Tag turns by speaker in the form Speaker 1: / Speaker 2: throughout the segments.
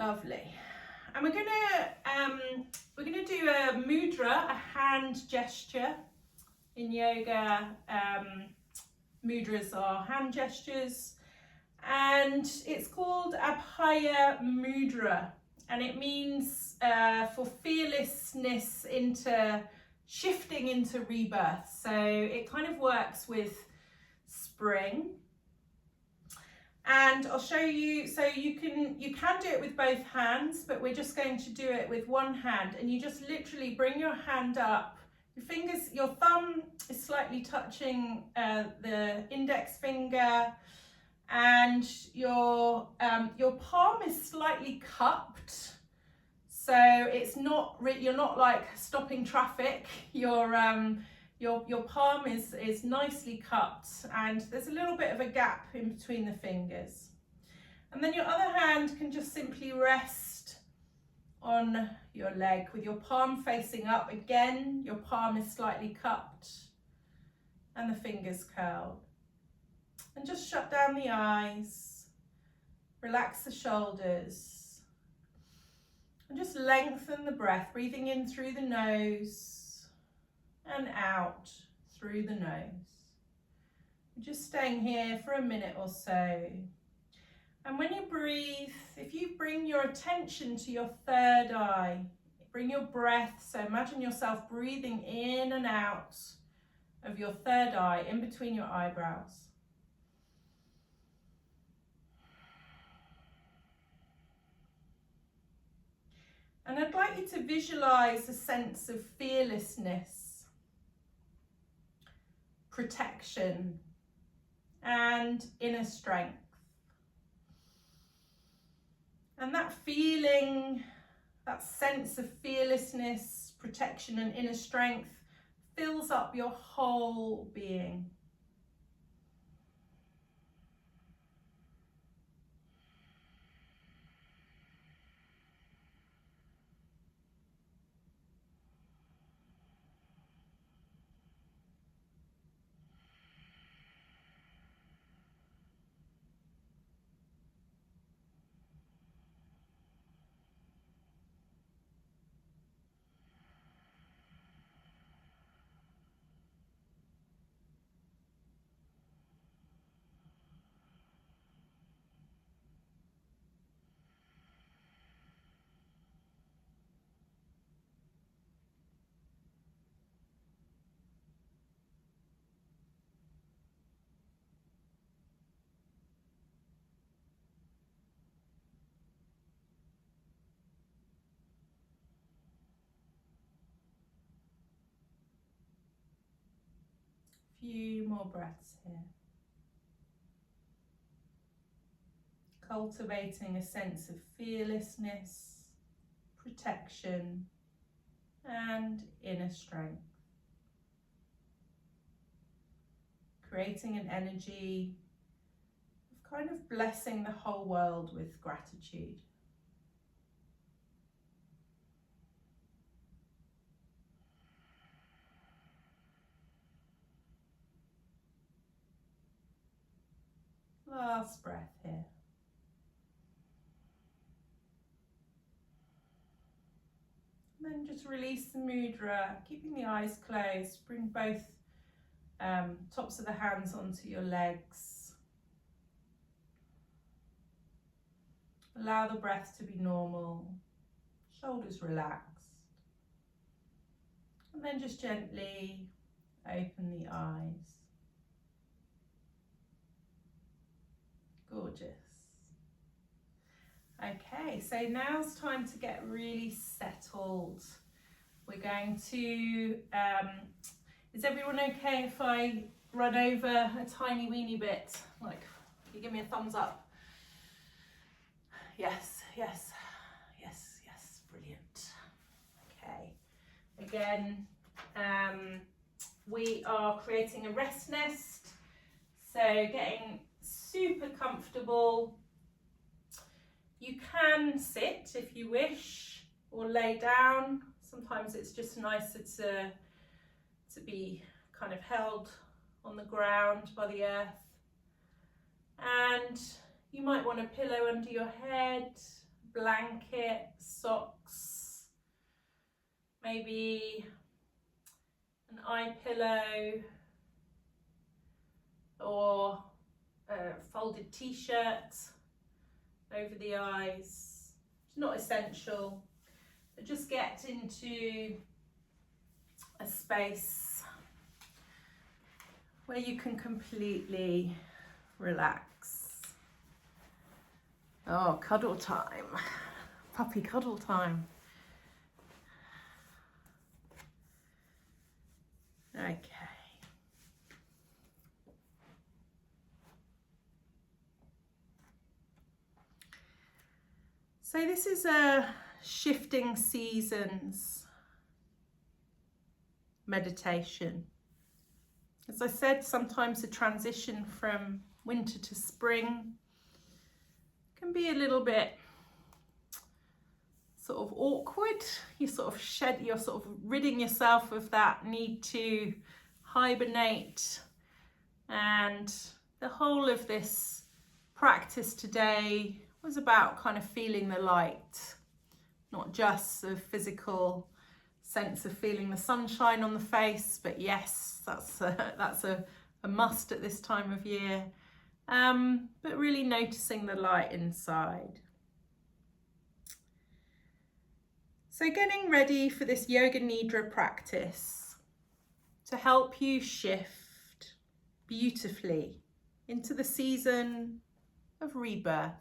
Speaker 1: Lovely. And we're gonna do a mudra, a hand gesture. In yoga, mudras are hand gestures, and it's called Abhaya Mudra, and it means for fearlessness into shifting into rebirth. So it kind of works with spring. And I'll show you, so you can do it with both hands, but we're just going to do it with one hand, and you just literally bring your hand up. Your thumb is slightly touching the index finger, and your palm is slightly cupped. So it's not you're not like stopping traffic. Your palm is nicely cupped, and there's a little bit of a gap in between the fingers. And then your other hand can just simply rest on your leg with your palm facing up. Again, your palm is slightly cupped and the fingers curled. And just shut down the eyes, relax the shoulders, and just lengthen the breath, breathing in through the nose and out through the nose. We're just staying here for a minute or so. And when you breathe, if you bring your attention to your third eye, bring your breath, so imagine yourself breathing in and out of your third eye, in between your eyebrows. And I'd like you to visualize a sense of fearlessness, protection, and inner strength. And that feeling, that sense of fearlessness, protection, and inner strength fills up your whole being. Few more breaths here. Cultivating a sense of fearlessness, protection, and inner strength. Creating an energy of kind of blessing the whole world with gratitude. Last breath here. And then just release the mudra, keeping the eyes closed. Bring both tops of the hands onto your legs. Allow the breath to be normal, shoulders relaxed. And then just gently open the eyes. Gorgeous. Okay, so now's time to get really settled. We're going to, is everyone okay if I run over a tiny weeny bit? Like, you give me a thumbs up. Yes, yes, yes, yes, brilliant. Okay, again, we are creating a rest nest, so getting super comfortable. You can sit if you wish, or lay down. Sometimes it's just nicer to be kind of held on the ground by the earth. And you might want a pillow under your head, blanket, socks, maybe an eye pillow or a folded t-shirt over the eyes. It's not essential, but just get into a space where you can completely relax. Oh, cuddle time, puppy cuddle time. Okay. So this is a shifting seasons meditation. As I said, sometimes the transition from winter to spring can be a little bit sort of awkward. You're sort of ridding yourself of that need to hibernate. And the whole of this practice today was about kind of feeling the light, not just the physical sense of feeling the sunshine on the face, but yes, that's a must at this time of year, but really noticing the light inside. So getting ready for this Yoga Nidra practice to help you shift beautifully into the season of rebirth.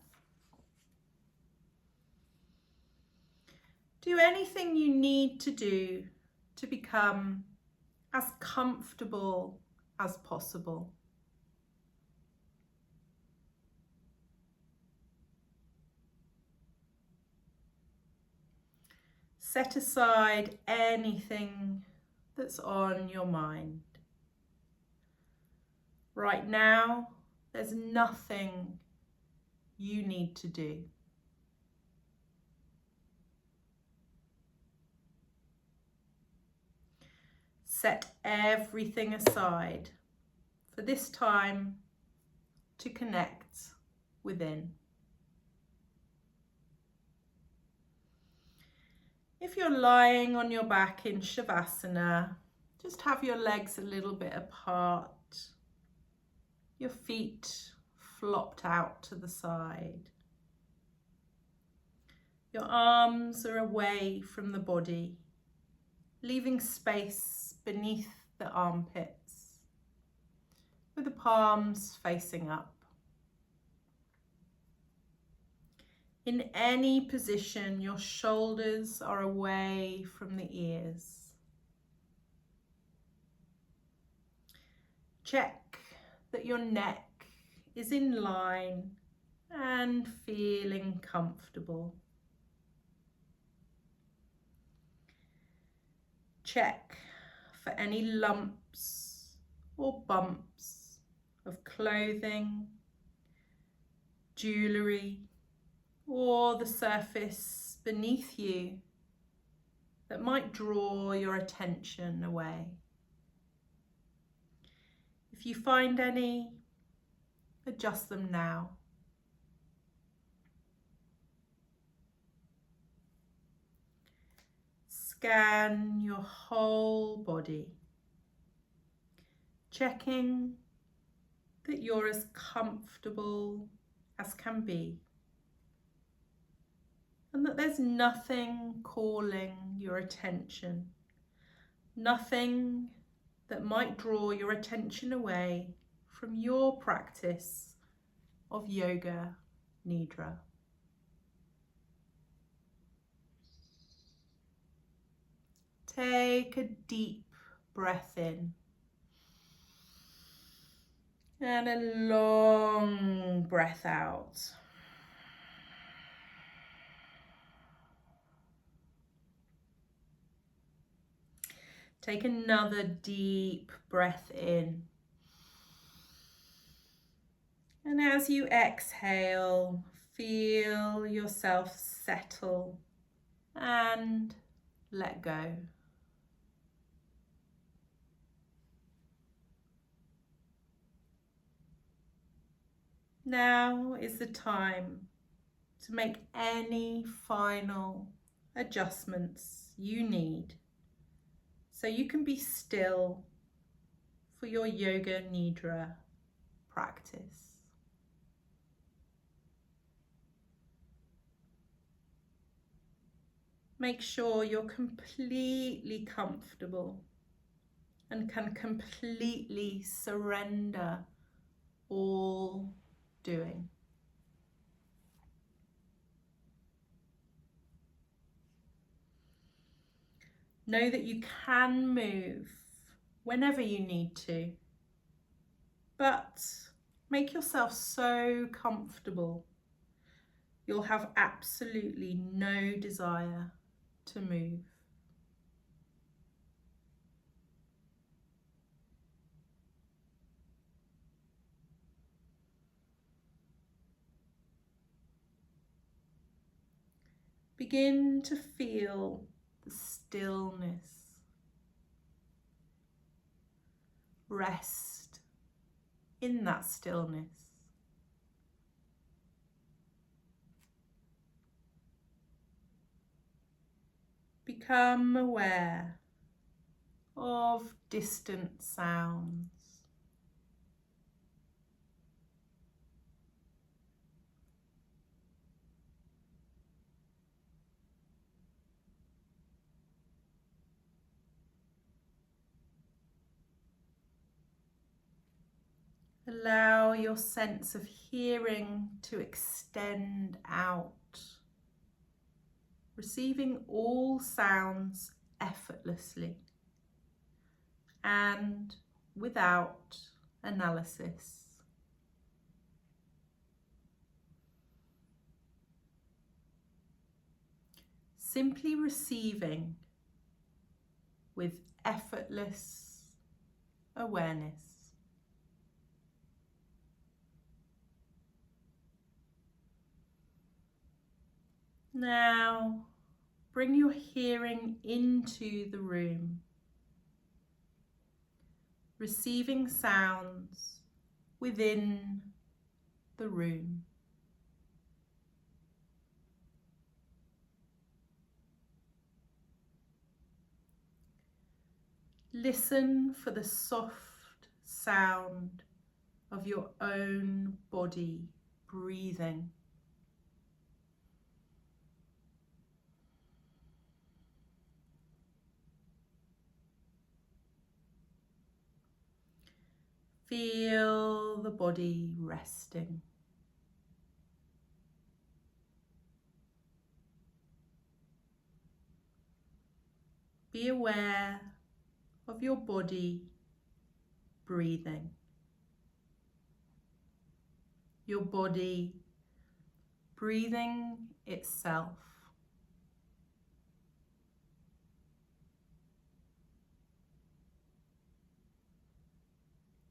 Speaker 1: Do anything you need to do to become as comfortable as possible. Set aside anything that's on your mind. Right now, there's nothing you need to do. Set everything aside for this time to connect within. If you're lying on your back in Shavasana, just have your legs a little bit apart, your feet flopped out to the side. Your arms are away from the body, leaving space beneath the armpits, with the palms facing up. In any position, your shoulders are away from the ears. Check that your neck is in line and feeling comfortable. Check for any lumps or bumps of clothing, jewellery, or the surface beneath you that might draw your attention away. If you find any, adjust them now. Scan your whole body, checking that you're as comfortable as can be, and that there's nothing calling your attention, nothing that might draw your attention away from your practice of Yoga Nidra. Take a deep breath in and a long breath out. Take another deep breath in. And as you exhale, feel yourself settle and let go. Now is the time to make any final adjustments you need so you can be still for your Yoga Nidra practice. Make sure you're completely comfortable and can completely surrender all doing. Know that you can move whenever you need to, but make yourself so comfortable you'll have absolutely no desire to move. Begin to feel the stillness. Rest in that stillness. Become aware of distant sounds. Allow your sense of hearing to extend out, receiving all sounds effortlessly and without analysis. Simply receiving with effortless awareness. Now, bring your hearing into the room, receiving sounds within the room. Listen for the soft sound of your own body breathing. Feel the body resting. Be aware of your body breathing. Your body breathing itself.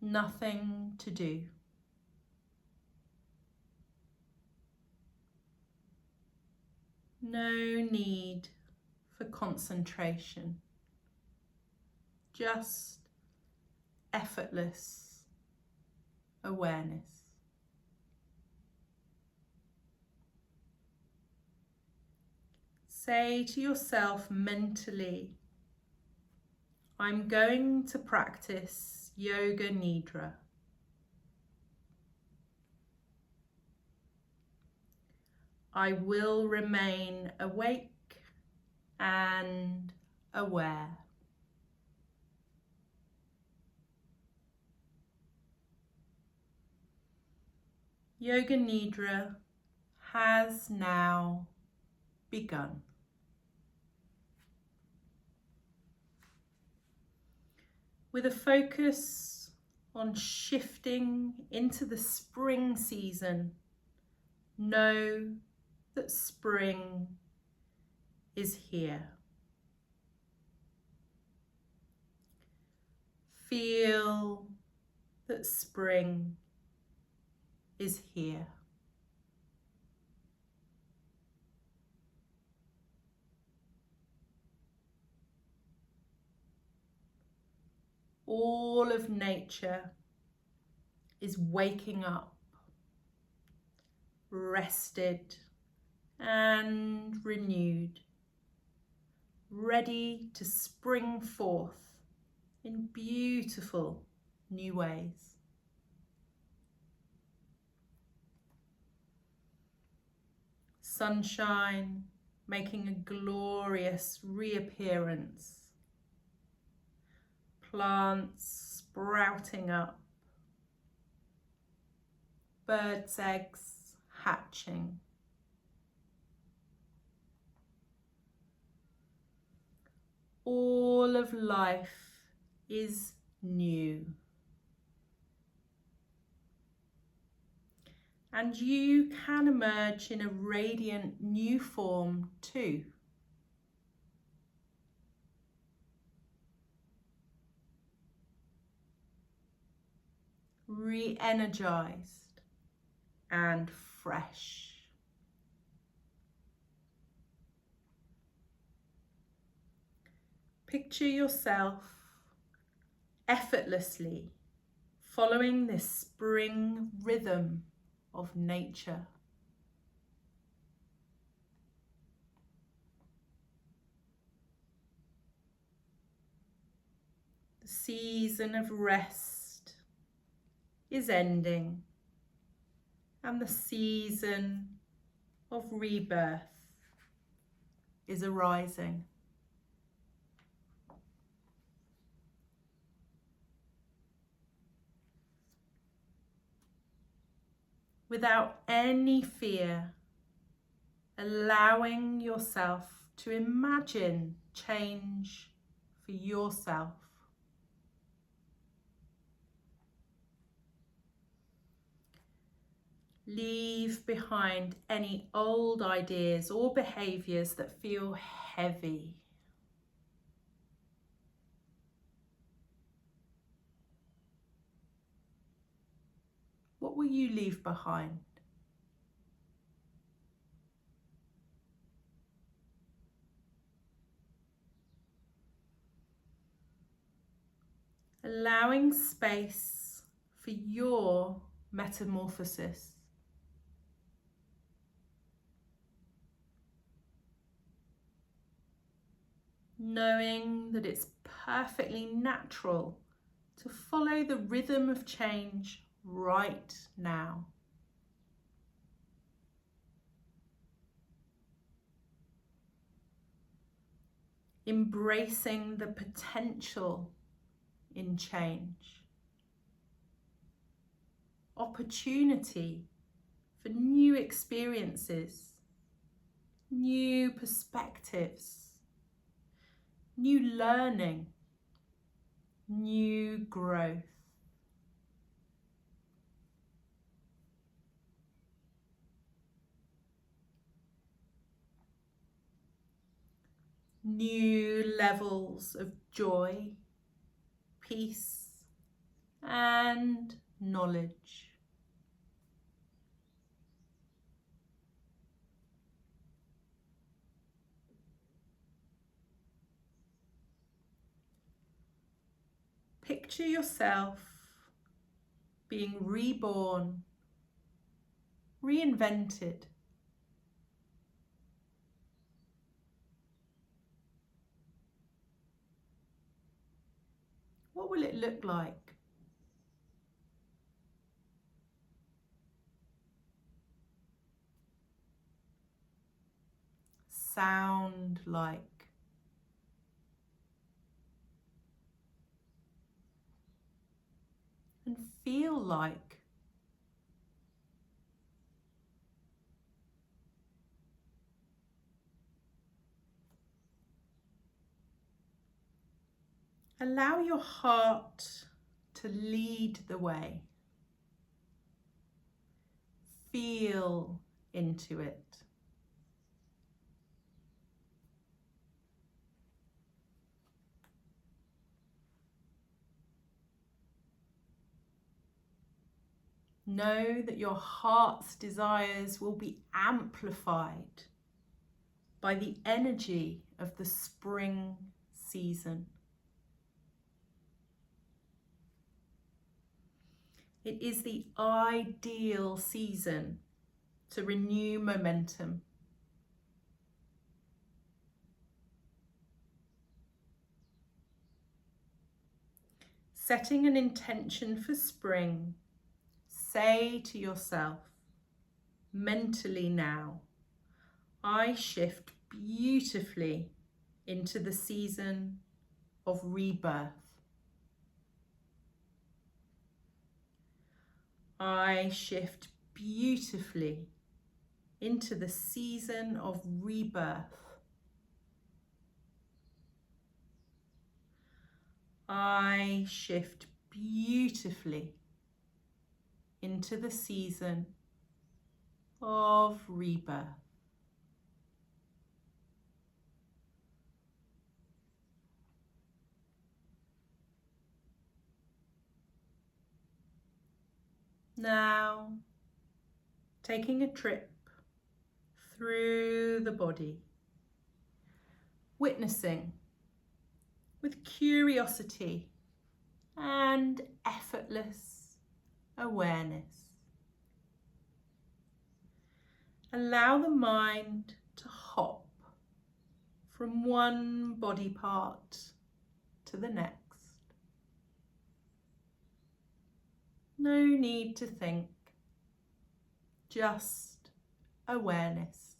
Speaker 1: Nothing to do. No need for concentration. Just effortless awareness. Say to yourself mentally, I'm going to practice Yoga Nidra. I will remain awake and aware. Yoga Nidra has now begun. With a focus on shifting into the spring season, know that spring is here. Feel that spring is here. All of nature is waking up, rested and renewed, ready to spring forth in beautiful new ways. Sunshine making a glorious reappearance. Plants sprouting up. Birds' eggs hatching. All of life is new. And you can emerge in a radiant new form too. Re-energized and fresh. Picture yourself effortlessly following this spring rhythm of nature. The season of rest is ending, and the season of rebirth is arising. Without any fear, allowing yourself to imagine change for yourself. Leave behind any old ideas or behaviours that feel heavy. What will you leave behind? Allowing space for your metamorphosis. Knowing that it's perfectly natural to follow the rhythm of change right now. Embracing the potential in change. Opportunity for new experiences, new perspectives, new learning, new growth. New levels of joy, peace, and knowledge. Picture yourself being reborn, reinvented. What will it look like? Sound like? And feel like? Allow your heart to lead the way. Feel into it. Know that your heart's desires will be amplified by the energy of the spring season. It is the ideal season to renew momentum, setting an intention for spring, say to yourself, mentally now, I shift beautifully into the season of rebirth. I shift beautifully into the season of rebirth. I shift beautifully into the season of rebirth. Now, taking a trip through the body, witnessing with curiosity and effortless awareness. Allow the mind to hop from one body part to the next. No need to think, just awareness.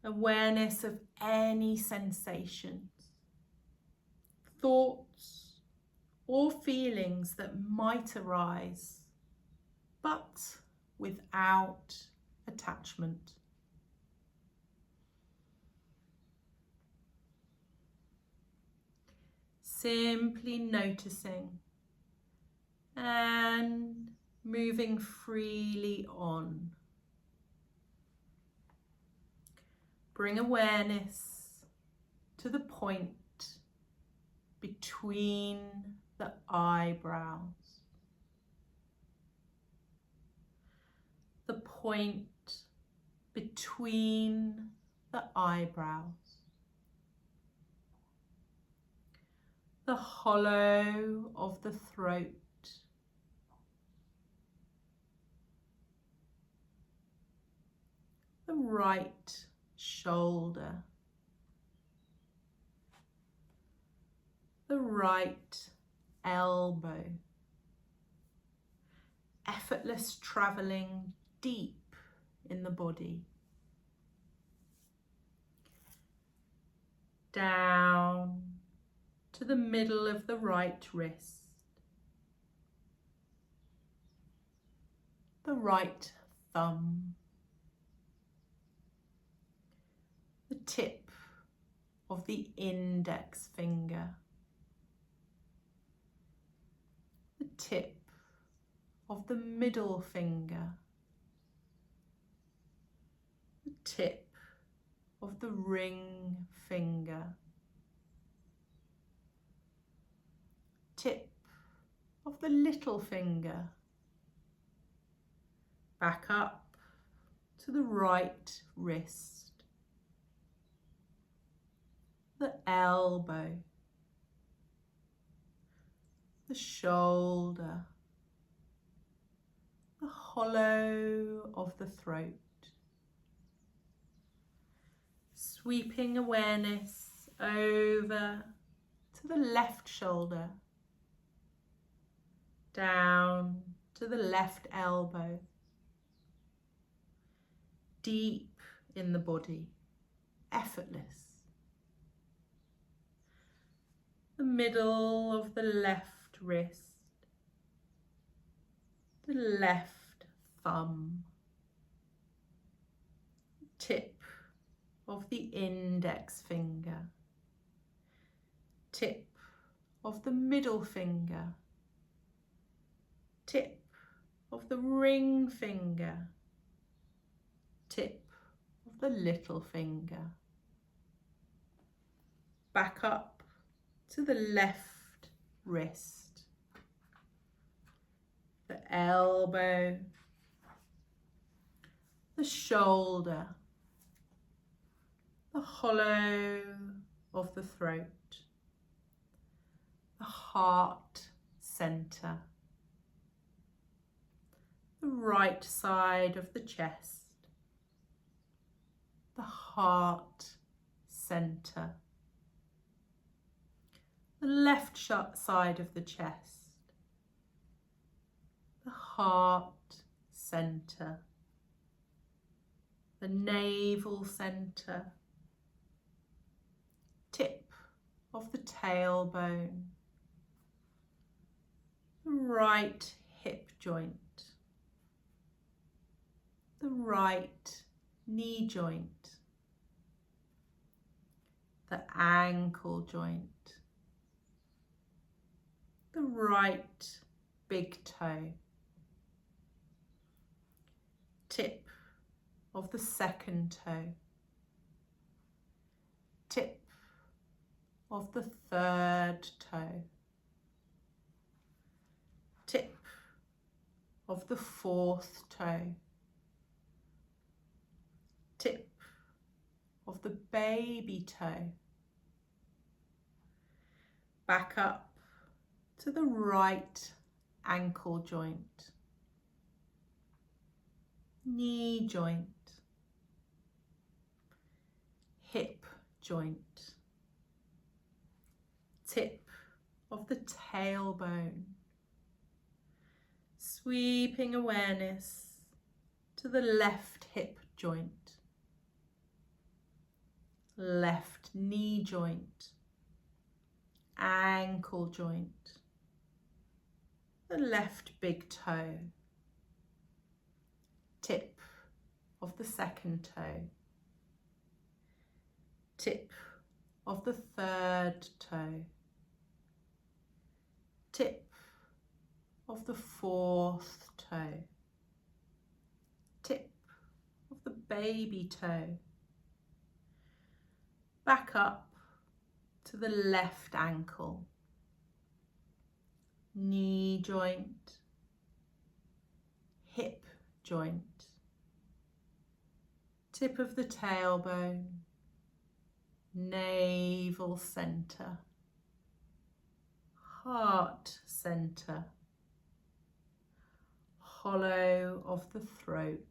Speaker 1: Awareness of any sensations, thoughts or feelings that might arise, but without attachment. Simply noticing and moving freely on. Bring awareness to the point between the eyebrows. The point between the eyebrows. The hollow of the throat. The right shoulder. The right elbow. Effortless travelling deep in the body. Down to the middle of the right wrist. The right thumb. The tip of the index finger. The tip of the middle finger. The tip of the ring finger. Tip of the little finger. Back up to the right wrist. The elbow. The shoulder. The hollow of the throat. Sweeping awareness over to the left shoulder. Down to the left elbow. Deep in the body, effortless. The middle of the left wrist. The left thumb. Tip of the index finger. Tip of the middle finger. Tip of the ring finger. Tip of the little finger. Back up to the left wrist. The elbow. The shoulder. The hollow of the throat. The heart center. The right side of the chest. The heart center. the left side of the chest, the heart center, the navel center, tip of the tailbone, the right hip joint, the right knee joint, the ankle joint, the right big toe, tip of the second toe, tip of the third toe, tip of the fourth toe, tip of the baby toe, back up to the right ankle joint, knee joint, hip joint, tip of the tailbone, sweeping awareness to the left hip joint, left knee joint, ankle joint, the left big toe, tip of the second toe, tip of the third toe, tip of the fourth toe, tip of the baby toe, back up to the left ankle, knee joint, hip joint, tip of the tailbone, navel center, heart center, hollow of the throat,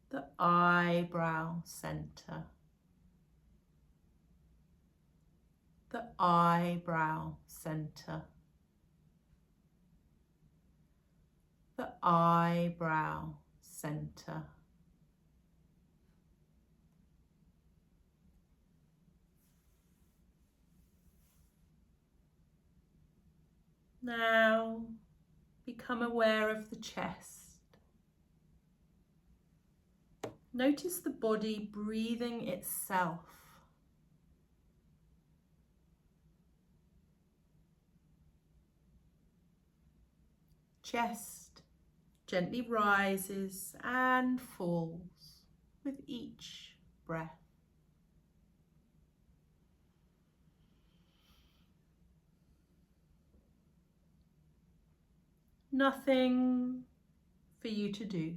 Speaker 1: the eyebrow center, the eyebrow center, the eyebrow center. Now become aware of the chest. Notice the body breathing itself. Chest gently rises and falls with each breath. Nothing for you to do.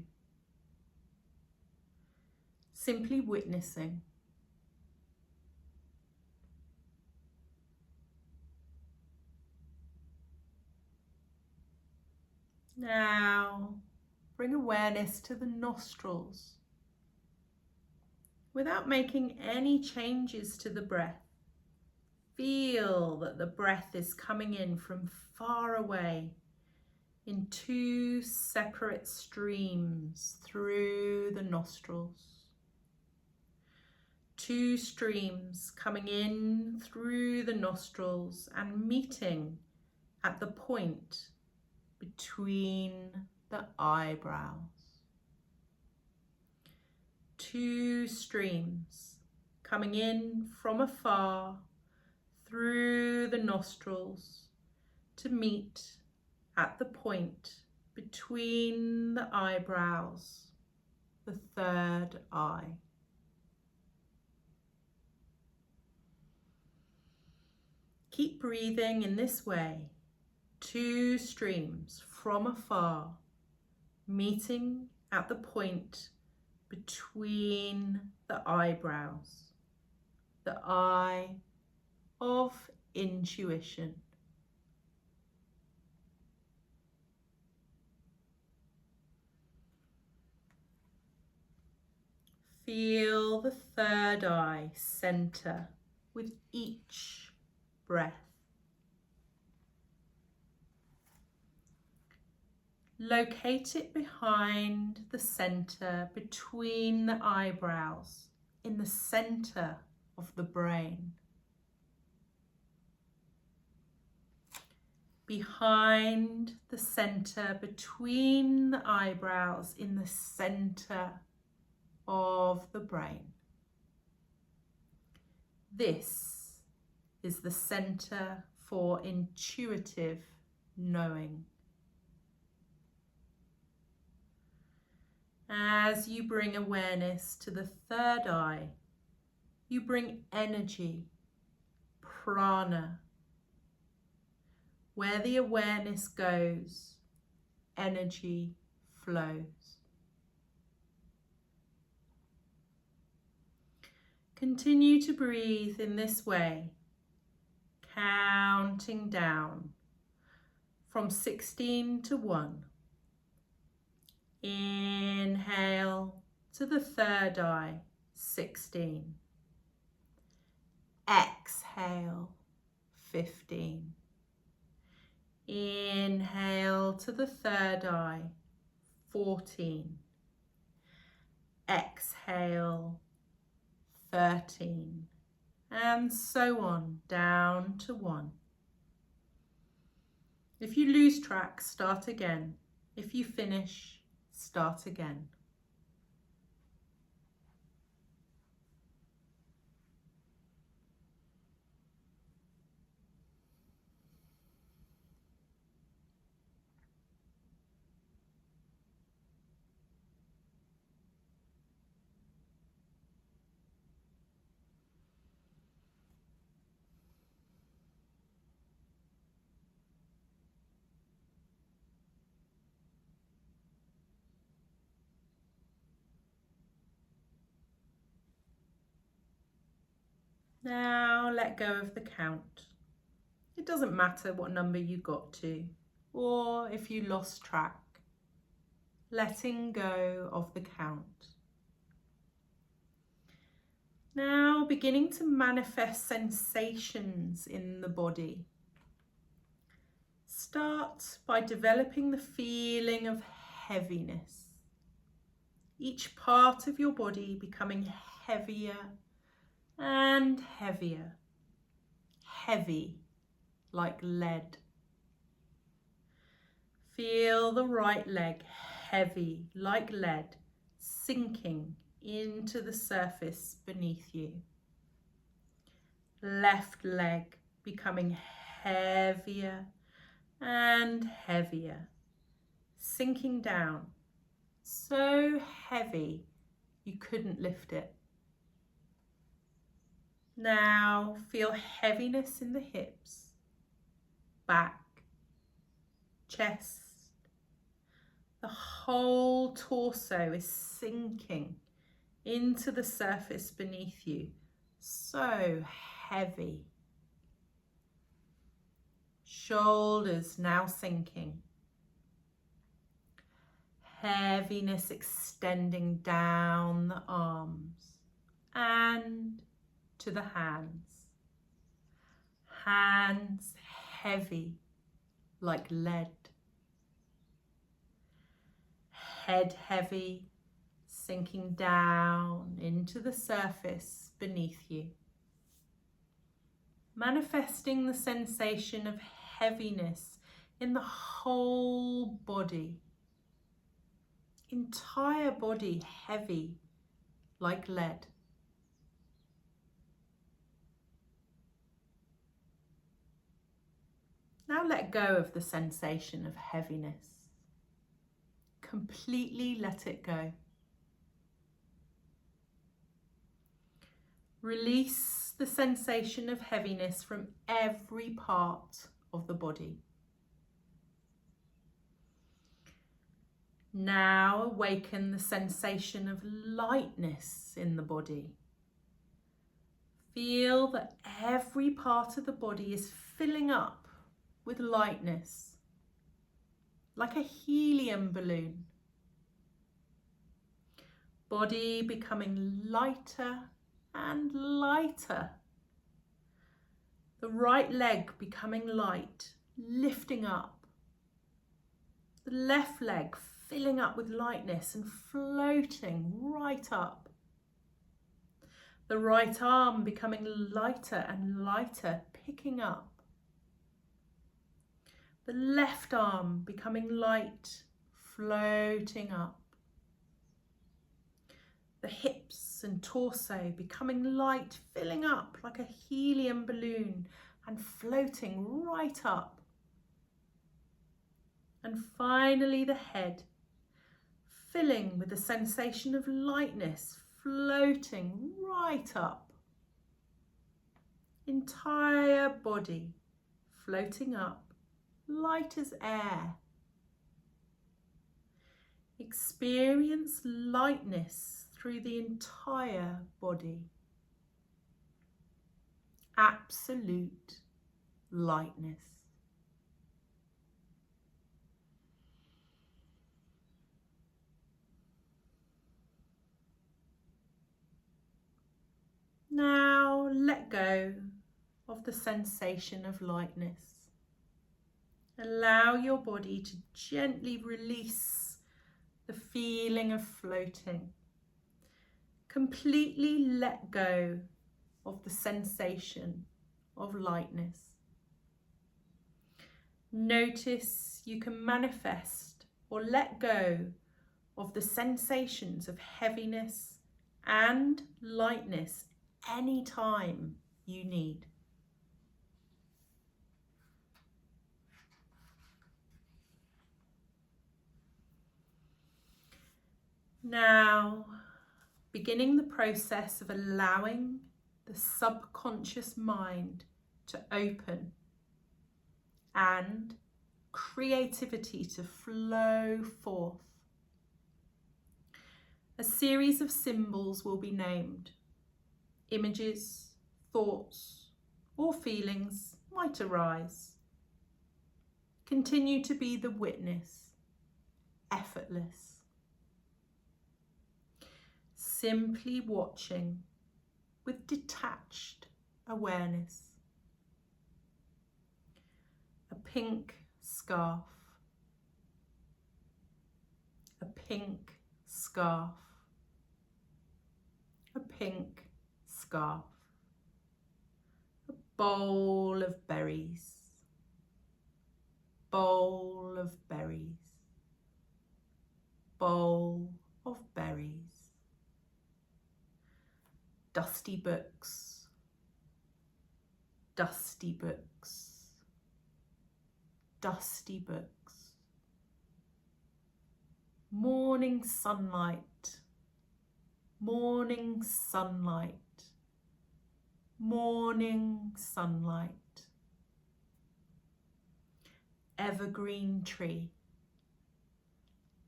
Speaker 1: Simply witnessing. Now, bring awareness to the nostrils without making any changes to the breath. Feel that the breath is coming in from far away in two separate streams through the nostrils. Two streams coming in through the nostrils and meeting at the point between the eyebrows. Two streams coming in from afar through the nostrils to meet at the point between the eyebrows, the third eye. Keep breathing in this way. Two streams from afar, meeting at the point between the eyebrows, the eye of intuition. Feel the third eye center with each breath. Locate it behind the center, between the eyebrows, in the center of the brain. Behind the center, between the eyebrows, in the center of the brain. This is the center for intuitive knowing. As you bring awareness to the third eye, you bring energy, prana. Where the awareness goes, energy flows. Continue to breathe in this way, counting down from 16 to 1. Inhale to the third eye, 16. Exhale, 15. Inhale to the third eye, 14. Exhale, 13. And so on, down to 1. If you lose track, start again. If you finish, start again. Now let go of the count. It doesn't matter what number you got to, or if you lost track. Letting go of the count. Now beginning to manifest sensations in the body. Start by developing the feeling of heaviness. Each part of your body becoming heavier and heavier. Heavy like lead. Feel the right leg heavy like lead sinking into the surface beneath you. Left leg becoming heavier and heavier, sinking down, so heavy you couldn't lift it. Now feel heaviness in the hips, back, chest. The whole torso is sinking into the surface beneath you, so heavy. Shoulders now sinking. Heaviness extending down the arms and to the hands. Hands heavy like lead. Head heavy, sinking down into the surface beneath you. Manifesting the sensation of heaviness in the whole body. Entire body heavy like lead. Now let go of the sensation of heaviness. Completely let it go. Release the sensation of heaviness from every part of the body. Now awaken the sensation of lightness in the body. Feel that every part of the body is filling up with lightness, like a helium balloon. Body becoming lighter and lighter The right leg becoming light, lifting up. The left leg filling up with lightness and floating right up. The right arm becoming lighter and lighter, picking up. The left arm becoming light, floating up. The hips and torso becoming light, filling up like a helium balloon and floating right up. And finally the head, filling with a sensation of lightness, floating right up. Entire body floating up, light as air. Experience lightness through the entire body. Absolute lightness. Now let go of the sensation of lightness. Allow your body to gently release the feeling of floating. Completely let go of the sensation of lightness. Notice you can manifest or let go of the sensations of heaviness and lightness anytime you need. Now, beginning the process of allowing the subconscious mind to open and creativity to flow forth. A series of symbols will be named. Images, thoughts, or feelings might arise. Continue to be the witness, effortless. Simply watching with detached awareness. A pink scarf. A pink scarf. A pink scarf. A bowl of berries. Bowl of berries. Bowl of berries. Dusty books. Dusty books. Dusty books. Morning sunlight. Morning sunlight. Morning sunlight. Evergreen tree.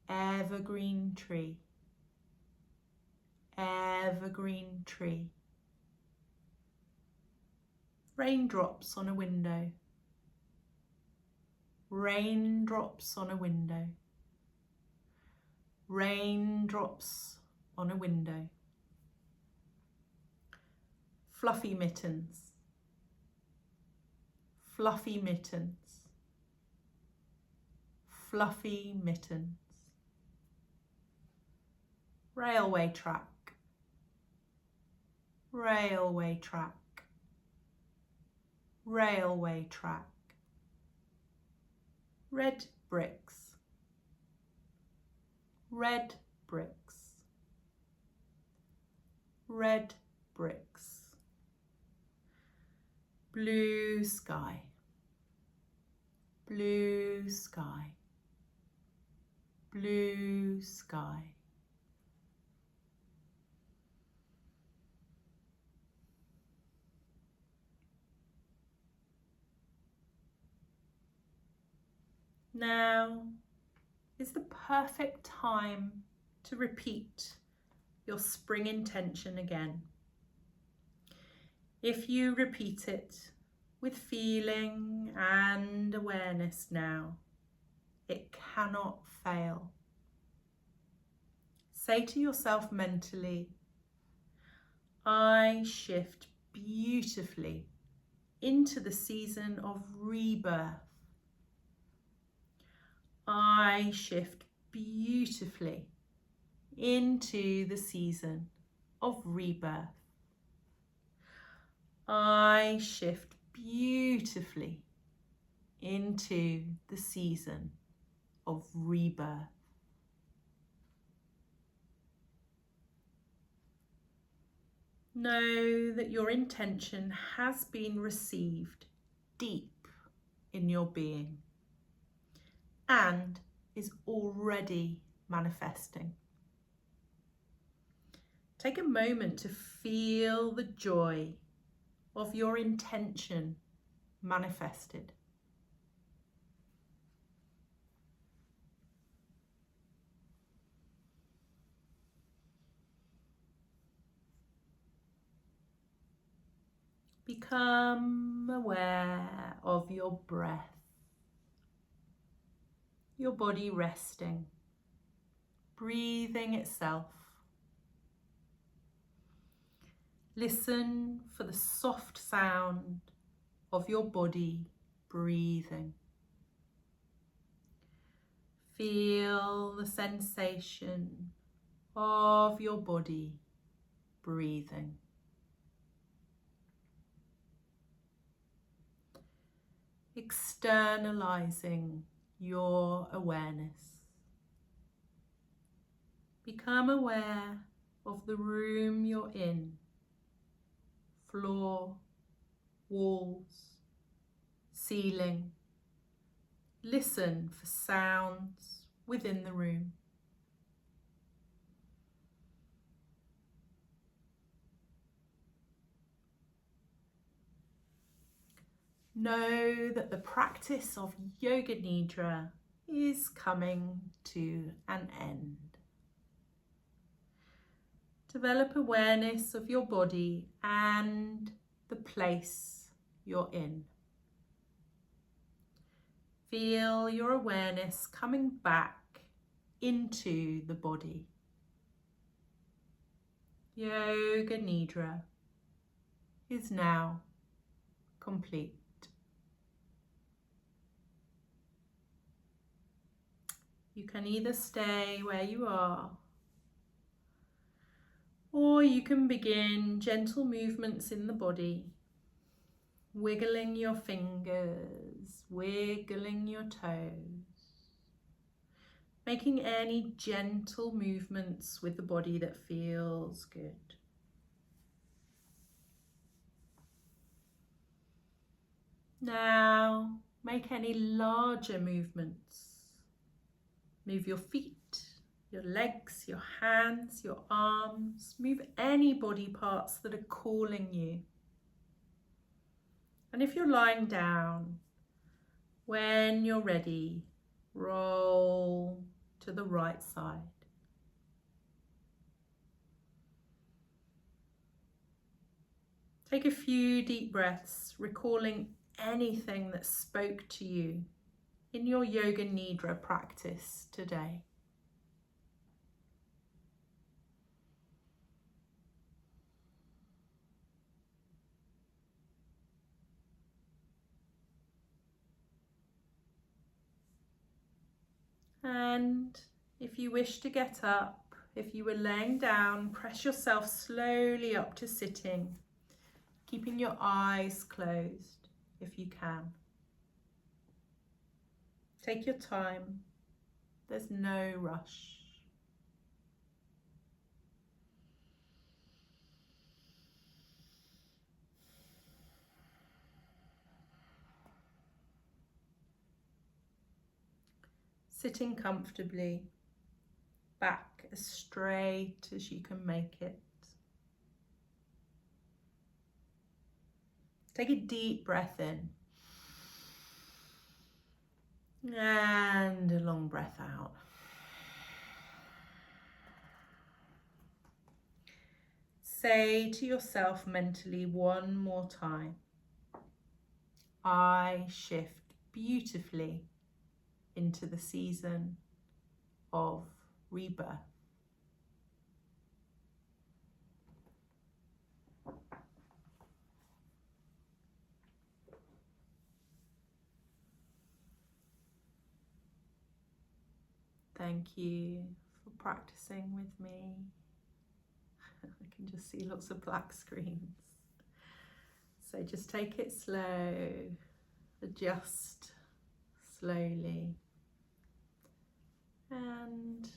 Speaker 1: Evergreen tree. Evergreen tree. Raindrops on a window. Raindrops on a window. Raindrops on a window. Fluffy mittens. Fluffy mittens. Fluffy mittens. Railway track. Railway track. Railway track. Red bricks. Red bricks. Red bricks. Blue sky. Blue sky. Blue sky. Now is the perfect time to repeat your spring intention again. If you repeat it with feeling and awareness now, it cannot fail. Say to yourself mentally, I shift beautifully into the season of rebirth. I shift beautifully into the season of rebirth. I shift beautifully into the season of rebirth. Know that your intention has been received deep in your being and is already manifesting. Take a moment to feel the joy of your intention manifested. Become aware of your breath, your body resting, breathing itself. Listen for the soft sound of your body breathing. Feel the sensation of your body breathing. Externalizing your awareness. Become aware of the room you're in, floor, walls, ceiling. Listen for sounds within the room. Know that the practice of Yoga Nidra is coming to an end. Develop awareness of your body and the place you're in. Feel your awareness coming back into the body. Yoga Nidra is now complete. You can either stay where you are, or you can begin gentle movements in the body, wiggling your fingers, wiggling your toes, making any gentle movements with the body that feels good. Now, make any larger movements. Move your feet, your legs, your hands, your arms. Move any body parts that are calling you. And if you're lying down, when you're ready, roll to the right side. Take a few deep breaths, recalling anything that spoke to you in your Yoga Nidra practice today. And if you wish to get up, if you were laying down, press yourself slowly up to sitting, keeping your eyes closed if you can. Take your time. There's no rush. Sitting comfortably, back as straight as you can make it. Take a deep breath in and a long breath out. Say to yourself mentally one more time, I shift beautifully into the season of rebirth. thank you for practicing with me. I can just see lots of black screens. So just take it slow, adjust slowly, and